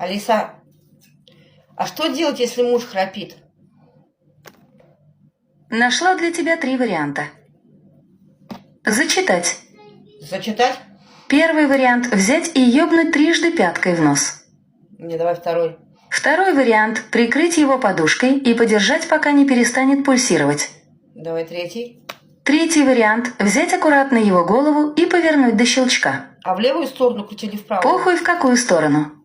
Алиса, а что делать, если муж храпит? Нашла для тебя 3 варианта. Зачитать. Зачитать? Первый вариант – взять и ёбнуть трижды пяткой в нос. Не, давай второй. Второй вариант – прикрыть его подушкой и подержать, пока не перестанет пульсировать. Давай третий. Третий вариант – взять аккуратно его голову и повернуть до щелчка. А в левую сторону круть или вправо? Похуй в какую сторону.